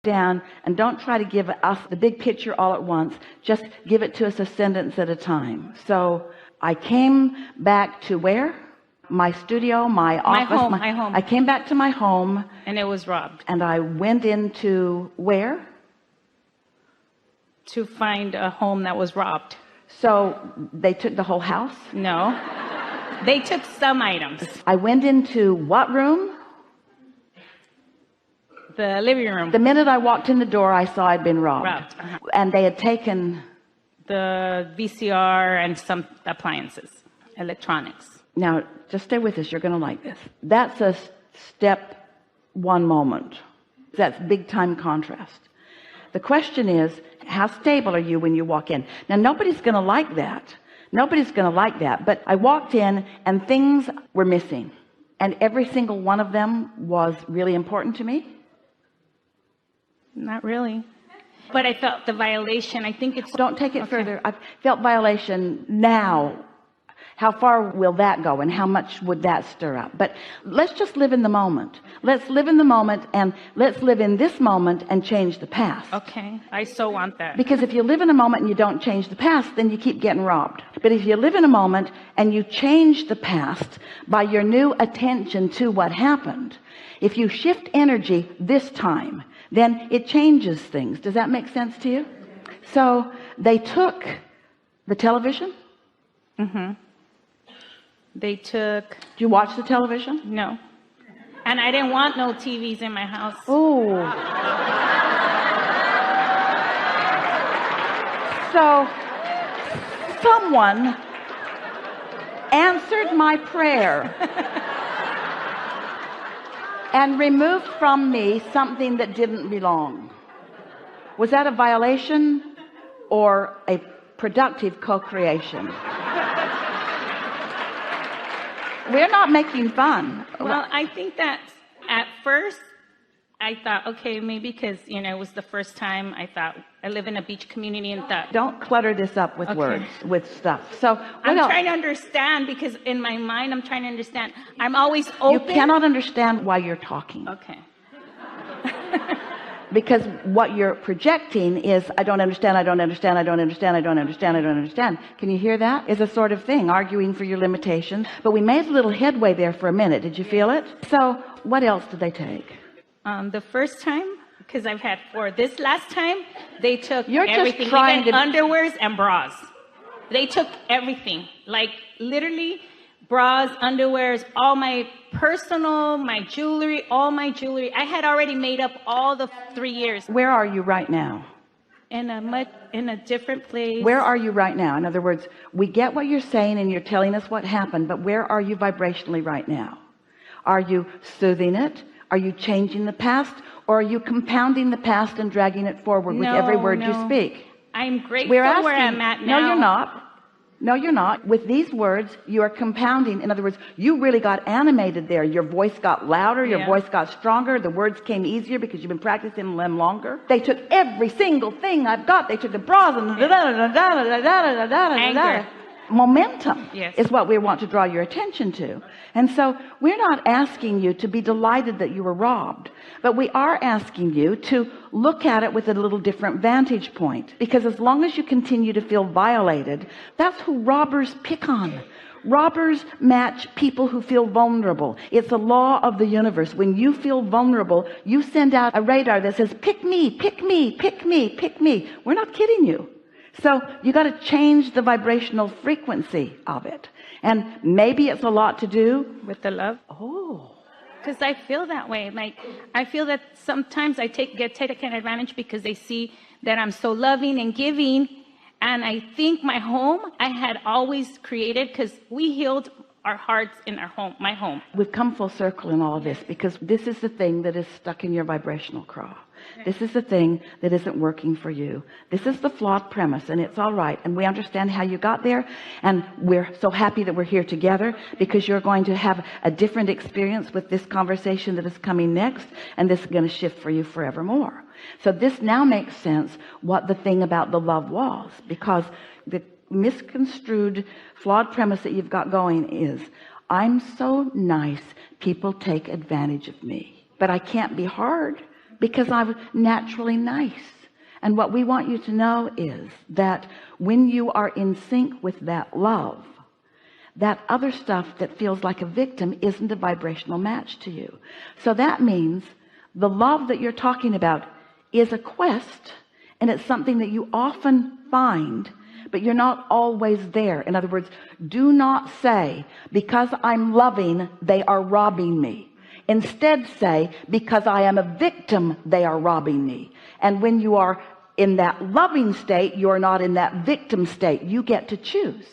down, and don't try to give us the big picture all at once. Just give it to us a sentence at a time. So I came back to where? My studio, my office, my home. I came back to my home, and it was robbed. and I went into where? To find a home that was robbed. So they took the whole house? No, they took some items. I went into what room? The living room. The minute I walked in the door, I saw I'd been robbed. And they had taken the VCR and some appliances, electronics. Now, just stay with us. You're going to like this. That's a step one moment. That's big time contrast. The question is, how stable are you when you walk in? Now, nobody's going to like that. Nobody's going to like that. But I walked in and things were missing. And every single one of them was really important to me. Not really. But I felt the violation. I think it's... Don't take it further. I've felt violation now. How far will that go, and how much would that stir up? But let's just live in the moment. Let's live in the moment, and let's live in this moment and change the past. Okay, I so want that. Because if you live in a moment and you don't change the past, then you keep getting robbed. But if you live in a moment and you change the past by your new attention to what happened, if you shift energy this time, then it changes things. Does that make sense to you? So they took the television. They took... Do you watch the television? No. And I didn't want no TVs in my house. Oh. So someone answered my prayer and removed from me something that didn't belong. Was that a violation or a productive co-creation? We're not making fun. Well, I think that at first I thought, okay, maybe because, you know, it was the first time. I thought, I live in a beach community and thought. Don't clutter this up with words, with stuff. So I'm trying to understand, because in my mind, I'm trying to understand. I'm always open. You cannot understand why you're talking. Okay. Because what you're projecting is, I don't understand, I don't understand, I don't understand, I don't understand, I don't understand. Can you hear that? It's a sort of thing, arguing for your limitations. But we made a little headway there for a minute. Did you feel it? So what else did they take? The first time, because I've had 4. This last time, they took everything, just trying even underwears and bras. They took everything, like literally bras, underwears, all my personal, my jewelry, all my jewelry. I had already made up all the 3 years. Where are you right now? In a different place. Where are you right now? In other words, we get what you're saying and you're telling us what happened, but where are you vibrationally right now? Are you soothing it? Are you changing the past? Or are you compounding the past and dragging it forward with every word you speak? I'm grateful where I'm at now. No, you're not. No, you're not. With these words, you are compounding. In other words, you really got animated there. Your voice got louder. Your voice got stronger. The words came easier because you've been practicing them longer. They took every single thing I've got. They took the bras and anger. Momentum is what we want to draw your attention to. And so we're not asking you to be delighted that you were robbed, but we are asking you to look at it with a little different vantage point, because as long as you continue to feel violated, that's who robbers pick on. Robbers match people who feel vulnerable. It's a law of the universe. When you feel vulnerable, you send out a radar that says, pick me, pick me, pick me, pick me. We're not kidding you. So you got to change the vibrational frequency of it. And maybe it's a lot to do with the love. Oh. Because I feel that way. Like, I feel that sometimes I get taken advantage because they see that I'm so loving and giving. And I think my home, I had always created, because we healed our hearts in our home, my home. We've come full circle in all of this, because this is the thing that is stuck in your vibrational craw. This is the thing that isn't working for you. This is the flawed premise, and it's all right. And we understand how you got there. And we're so happy that we're here together, because you're going to have a different experience with this conversation that is coming next. And this is going to shift for you forevermore. So this now makes sense what the thing about the love was, because the misconstrued flawed premise that you've got going is, I'm so nice, people take advantage of me, but I can't be hard because I'm naturally nice. And what we want you to know is that when you are in sync with that love, that other stuff that feels like a victim isn't a vibrational match to you. So that means the love that you're talking about is a quest, and it's something that you often find, but you're not always there. In other words, do not say, because I'm loving, they are robbing me. Instead say, because I am a victim, they are robbing me. And when you are in that loving state, you're not in that victim state. You get to choose.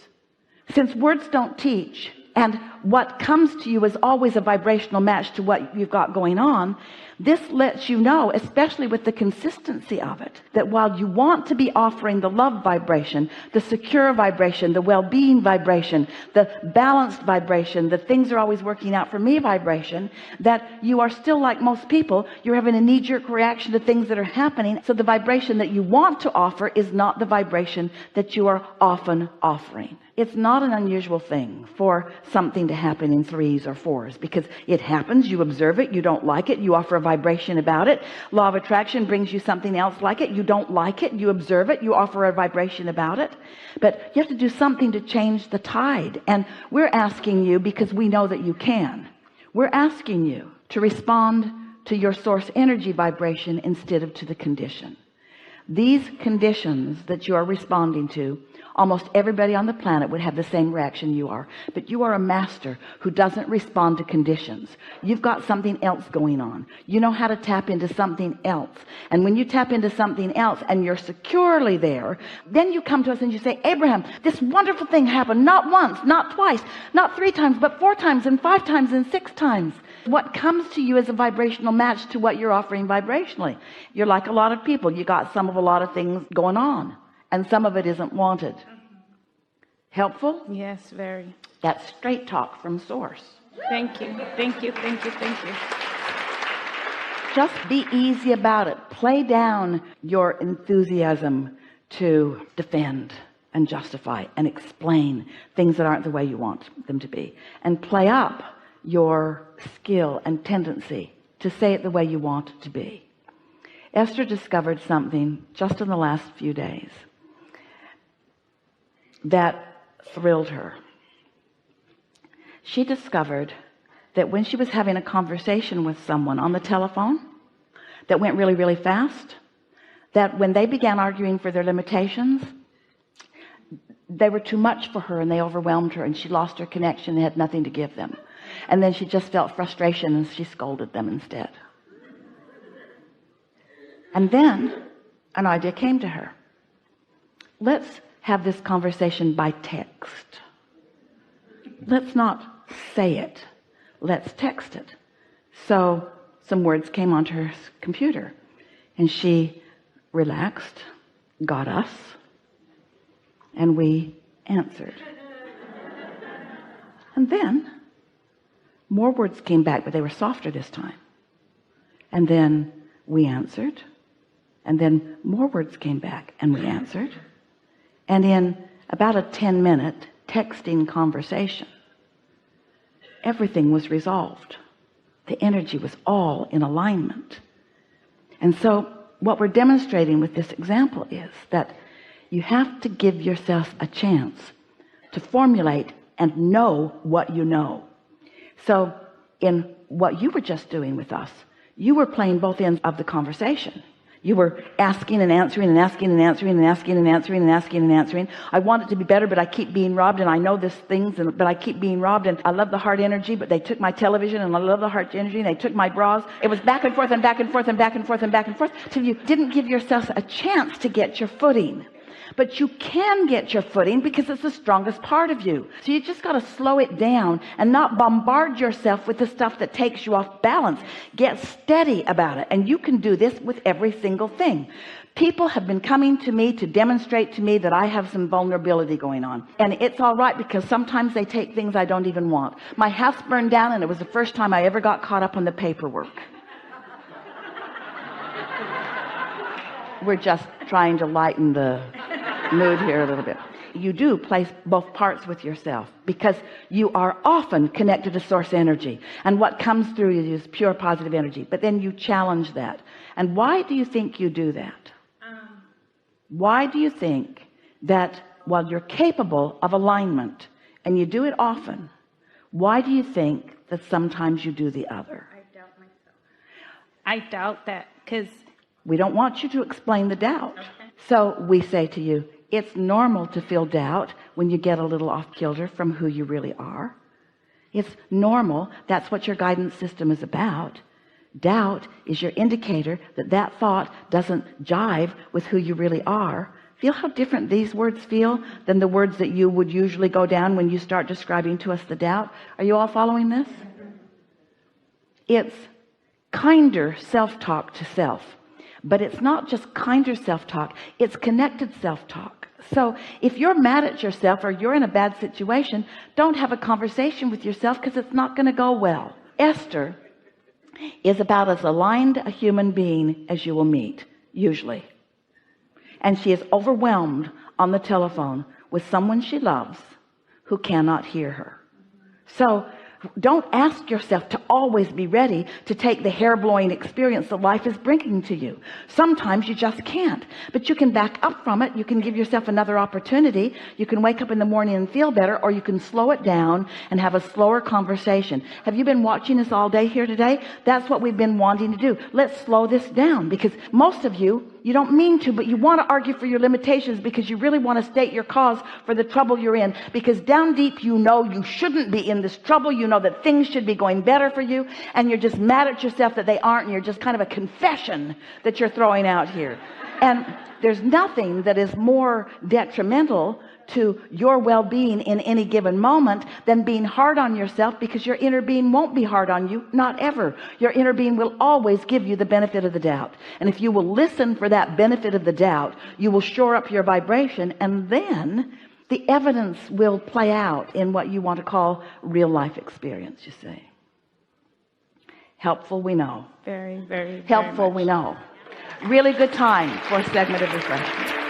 Since words don't teach, and what comes to you is always a vibrational match to what you've got going on, this lets you know, especially with the consistency of it, that while you want to be offering the love vibration, the secure vibration, the well-being vibration, the balanced vibration, the things are always working out for me vibration, that you are still like most people, you're having a knee-jerk reaction to things that are happening. So the vibration that you want to offer is not the vibration that you are often offering. It's not an unusual thing for something to happen in 3s or 4s, because it happens. You observe it, you don't like it, you offer a vibration about it. Law of attraction brings you something else like it, you don't like it, you observe it, you offer a vibration about it. But you have to do something to change the tide. And we're asking you, because we know that you can, we're asking you to respond to your source energy vibration instead of to the condition. These conditions that you are responding to, almost everybody on the planet would have the same reaction you are, but you are a master who doesn't respond to conditions. You've got something else going on. You know how to tap into something else. And when you tap into something else and you're securely there, then you come to us and you say, Abraham, this wonderful thing happened, not once, not twice, not 3 times, but 4 times and 5 times and 6 times. What comes to you is a vibrational match to what you're offering vibrationally. You're like a lot of people. You got some of a lot of things going on, and some of it isn't wanted. Helpful? Yes, very. That's straight talk from source. Thank you. Thank you. Thank you. Thank you. Just be easy about it. Play down your enthusiasm to defend and justify and explain things that aren't the way you want them to be, and play up your skill and tendency to say it the way you want it to be. Esther discovered something just in the last few days that thrilled her. She discovered that when she was having a conversation with someone on the telephone that went really, really fast, that when they began arguing for their limitations, they were too much for her and they overwhelmed her, and she lost her connection and had nothing to give them. And then she just felt frustration and she scolded them instead. And then an idea came to her. Let's have this conversation by text. Let's not say it. Let's text it. So some words came onto her computer, and she relaxed, got us, and we answered. And then more words came back, but they were softer this time. And then we answered. And then more words came back, and we answered. And in about a 10-minute texting conversation, everything was resolved. The energy was all in alignment. And so what we're demonstrating with this example is that you have to give yourself a chance to formulate and know what you know. So in what you were just doing with us, you were playing both ends of the conversation. You were asking and answering and asking and answering and asking and answering and asking and answering. I want it to be better, but I keep being robbed, and I know this things, but I keep being robbed, and I love the heart energy, but they took my television, and I love the heart energy, and they took my bras. It was back and forth and back and forth and back and forth and back and forth till you didn't give yourself a chance to get your footing. But you can get your footing because it's the strongest part of you. So you just got to slow it down and not bombard yourself with the stuff that takes you off balance. Get steady about it. And you can do this with every single thing. People have been coming to me to demonstrate to me that I have some vulnerability going on. And it's all right, because sometimes they take things I don't even want. My house burned down, and it was the first time I ever got caught up on the paperwork. We're just trying to lighten the mood here a little bit. you do place both parts with yourself, because you are often connected to source energy, and what comes through you is pure positive energy. But then you challenge that. And why do you think you do that? Why do you think that while you're capable of alignment and you do it often, why do you think that sometimes you do the other? I doubt myself. I doubt that because we don't want you to explain the doubt. Okay. So we say to you, it's normal to feel doubt when you get a little off kilter from who you really are. It's normal. That's what your guidance system is about. Doubt is your indicator that that thought doesn't jive with who you really are. Feel how different these words feel than the words that you would usually go down when you start describing to us the doubt. Are you all following this? It's kinder self-talk to self, but it's not just kinder self-talk, it's connected self-talk. So if you're mad at yourself or you're in a bad situation, don't have a conversation with yourself, because it's not going to go well. Esther is about as aligned a human being as you will meet, usually. And she is overwhelmed on the telephone with someone she loves who cannot hear her. So don't ask yourself to always be ready to take the hair-blowing experience that life is bringing to you. Sometimes you just can't, but you can back up from it. You can give yourself another opportunity. You can wake up in the morning and feel better, or you can slow it down and have a slower conversation. Have you been watching us all day here today? That's what we've been wanting to do. Let's slow this down, because most of you don't mean to, but you want to argue for your limitations because you really want to state your cause for the trouble you're in, because down deep you know you shouldn't be in this trouble. You know that things should be going better for you, and you're just mad at yourself that they aren't, and you're just kind of a confession that you're throwing out here. And there's nothing that is more detrimental to your well-being in any given moment than being hard on yourself, because your inner being won't be hard on you, not ever. Your inner being will always give you the benefit of the doubt, and if you will listen for that benefit of the doubt, you will shore up your vibration, and then the evidence will play out in what you want to call real life experience. You see, helpful, we know. Very, very helpful, very we know. Really good time for a segment of refreshment.